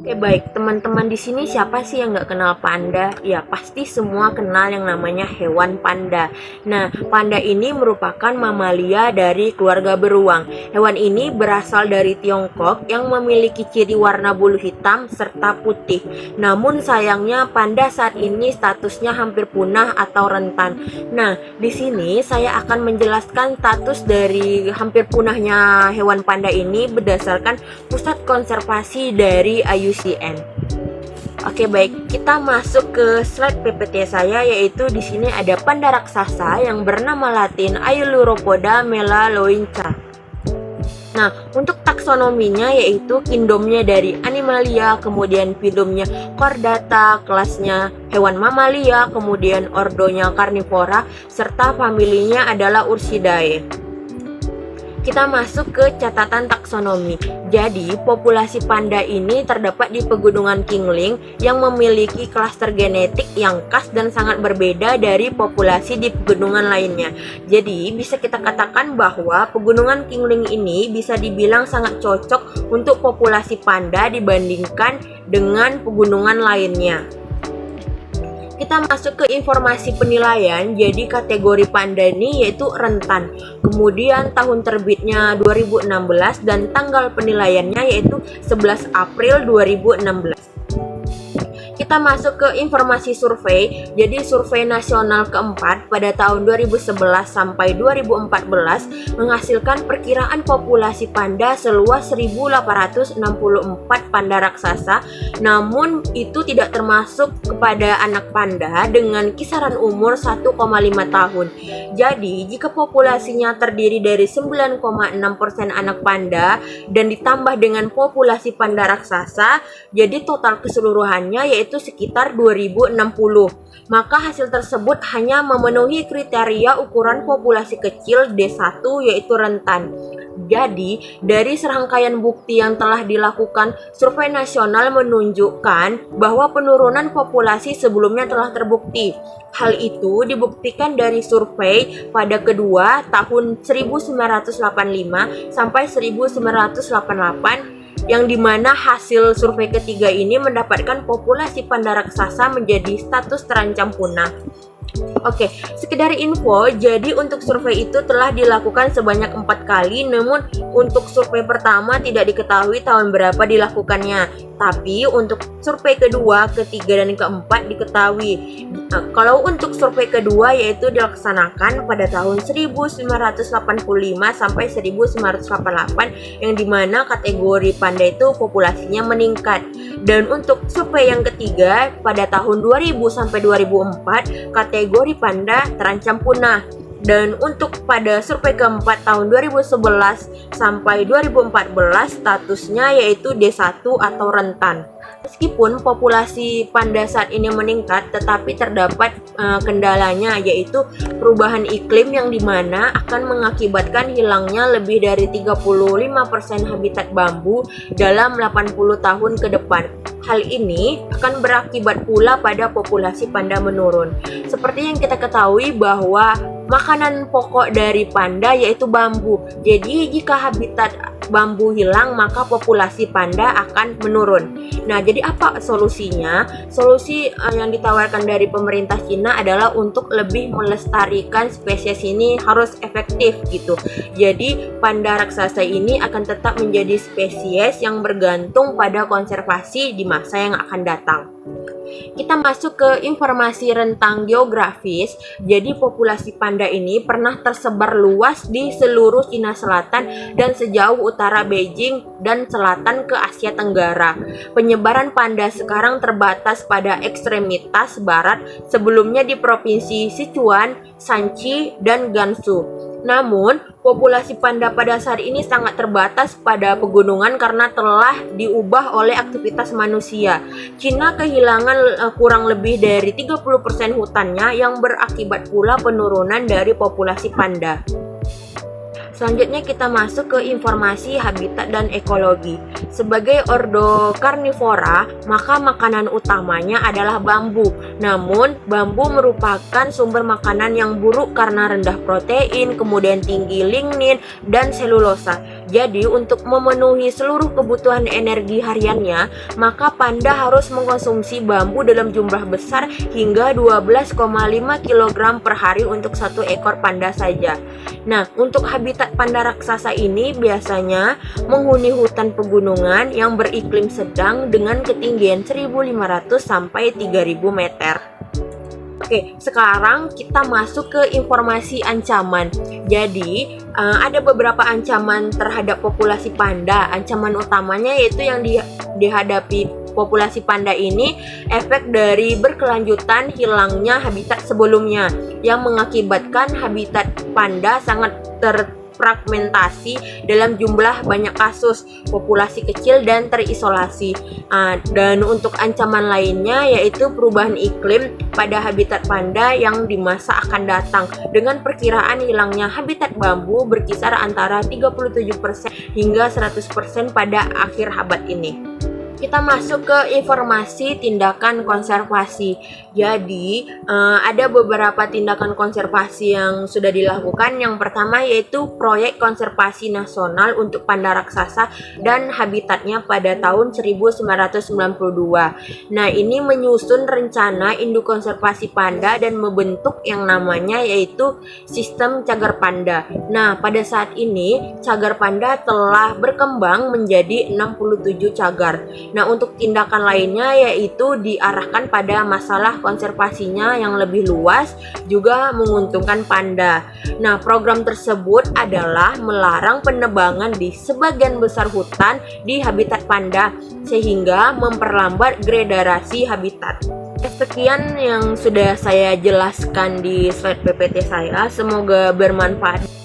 Oke baik, teman-teman di sini siapa sih yang nggak kenal panda? Ya pasti semua kenal yang namanya hewan panda. Nah, panda ini merupakan mamalia dari keluarga beruang. Hewan ini berasal dari Tiongkok yang memiliki ciri warna bulu hitam serta putih. Namun sayangnya panda saat ini statusnya hampir punah atau rentan. Nah, di sini saya akan menjelaskan status dari hampir punahnya hewan panda ini berdasarkan Pusat Konservasi dari IUCN. Oke baik, kita masuk ke slide PPT saya, yaitu di sini ada panda raksasa yang bernama Latin Ailuropoda melaloinca. Nah, untuk taksonominya yaitu kingdomnya dari Animalia, kemudian phylumnya Chordata, kelasnya hewan mamalia, kemudian ordonya Carnivora, serta familinya adalah Ursidae. Kita masuk ke catatan taksonomi. Jadi, populasi panda ini terdapat di Pegunungan Qingling yang memiliki klaster genetik yang khas dan sangat berbeda dari populasi di pegunungan lainnya. Jadi, bisa kita katakan bahwa Pegunungan Qingling ini bisa dibilang sangat cocok untuk populasi panda dibandingkan dengan pegunungan lainnya. Kita masuk ke informasi penilaian. Jadi kategori panda ini yaitu rentan. Kemudian tahun terbitnya 2016 dan tanggal penilaiannya yaitu 11 April 2016. Kita masuk ke informasi survei. Jadi survei nasional keempat pada tahun 2011 sampai 2014 menghasilkan perkiraan populasi panda seluas 1.864 panda raksasa. Namun itu tidak termasuk kepada anak panda dengan kisaran umur 1,5 tahun. Jadi jika populasinya terdiri dari 9,6% anak panda dan ditambah dengan populasi panda raksasa, jadi total keseluruhannya yaitu sekitar 2060. Maka hasil tersebut hanya memenuhi kriteria ukuran populasi kecil D1 yaitu rentan. Jadi, dari serangkaian bukti yang telah dilakukan, survei nasional menunjukkan bahwa penurunan populasi sebelumnya telah terbukti. Hal itu dibuktikan dari survei pada kedua tahun 1985 sampai 1988 yang dimana hasil survei ketiga ini mendapatkan populasi panda raksasa menjadi status terancam punah. Oke, sekedar info, jadi untuk survei itu telah dilakukan sebanyak 4 kali, namun untuk survei pertama tidak diketahui tahun berapa dilakukannya. Tapi untuk survei kedua, ketiga, dan keempat diketahui. Nah, kalau untuk survei kedua yaitu dilaksanakan pada tahun 1985 sampai 1988 yang dimana kategori panda itu populasinya meningkat. Dan untuk survei yang ketiga pada tahun 2000 sampai 2004 kategori panda terancam punah. Dan untuk pada survei keempat tahun 2011 sampai 2014 statusnya yaitu D1 atau rentan. Meskipun populasi panda saat ini meningkat, tetapi terdapat kendalanya yaitu perubahan iklim yang dimana akan mengakibatkan hilangnya lebih dari 35% habitat bambu dalam 80 tahun ke depan. Hal ini akan berakibat pula pada populasi panda menurun. Seperti yang kita ketahui bahwa makanan pokok dari panda yaitu bambu. Jadi jika habitat bambu hilang maka populasi panda akan menurun. Nah, jadi apa solusinya? Solusi yang ditawarkan dari pemerintah Cina adalah untuk lebih melestarikan spesies ini harus efektif gitu. Jadi panda raksasa ini akan tetap menjadi spesies yang bergantung pada konservasi di masa yang akan datang. Kita masuk ke informasi rentang geografis. Jadi populasi panda ini pernah tersebar luas di seluruh Cina Selatan dan sejauh utara Beijing dan selatan ke Asia Tenggara. Penyebaran panda sekarang terbatas pada ekstremitas barat, sebelumnya di provinsi Sichuan, Shanxi, dan Gansu. Namun, populasi panda pada saat ini sangat terbatas pada pegunungan karena telah diubah oleh aktivitas manusia. Cina kehilangan kurang lebih dari 30% hutannya yang berakibat pula penurunan dari populasi panda. Selanjutnya kita masuk ke informasi habitat dan ekologi. Sebagai ordo karnivora, maka makanan utamanya adalah bambu. Namun, bambu merupakan sumber makanan yang buruk karena rendah protein, kemudian tinggi lignin dan selulosa. Jadi untuk memenuhi seluruh kebutuhan energi hariannya, maka panda harus mengkonsumsi bambu dalam jumlah besar hingga 12,5 kg per hari untuk satu ekor panda saja. Nah, untuk habitat panda raksasa ini biasanya menghuni hutan pegunungan yang beriklim sedang dengan ketinggian 1.500 sampai 3.000 meter. Oke, sekarang kita masuk ke informasi ancaman. Jadi, ada beberapa ancaman terhadap populasi panda. Ancaman utamanya yaitu yang dihadapi populasi panda ini efek dari berkelanjutan hilangnya habitat sebelumnya yang mengakibatkan habitat panda sangat terfragmentasi dalam jumlah banyak kasus, populasi kecil dan terisolasi. Dan untuk ancaman lainnya yaitu perubahan iklim pada habitat panda yang di masa akan datang dengan perkiraan hilangnya habitat bambu berkisar antara 37% hingga 100% pada akhir abad ini. Kita masuk ke informasi tindakan konservasi. Jadi, ada beberapa tindakan konservasi yang sudah dilakukan. Yang pertama yaitu proyek konservasi nasional untuk panda raksasa dan habitatnya pada tahun 1992. Nah, ini menyusun rencana induk konservasi panda dan membentuk yang namanya yaitu sistem cagar panda. Nah, pada saat ini cagar panda telah berkembang menjadi 67 cagar. Nah, untuk tindakan lainnya yaitu diarahkan pada masalah konservasinya yang lebih luas, juga menguntungkan panda. Nah, program tersebut adalah melarang penebangan di sebagian besar hutan di habitat panda, sehingga memperlambat degradasi habitat. Sekian yang sudah saya jelaskan di slide PPT saya, semoga bermanfaat.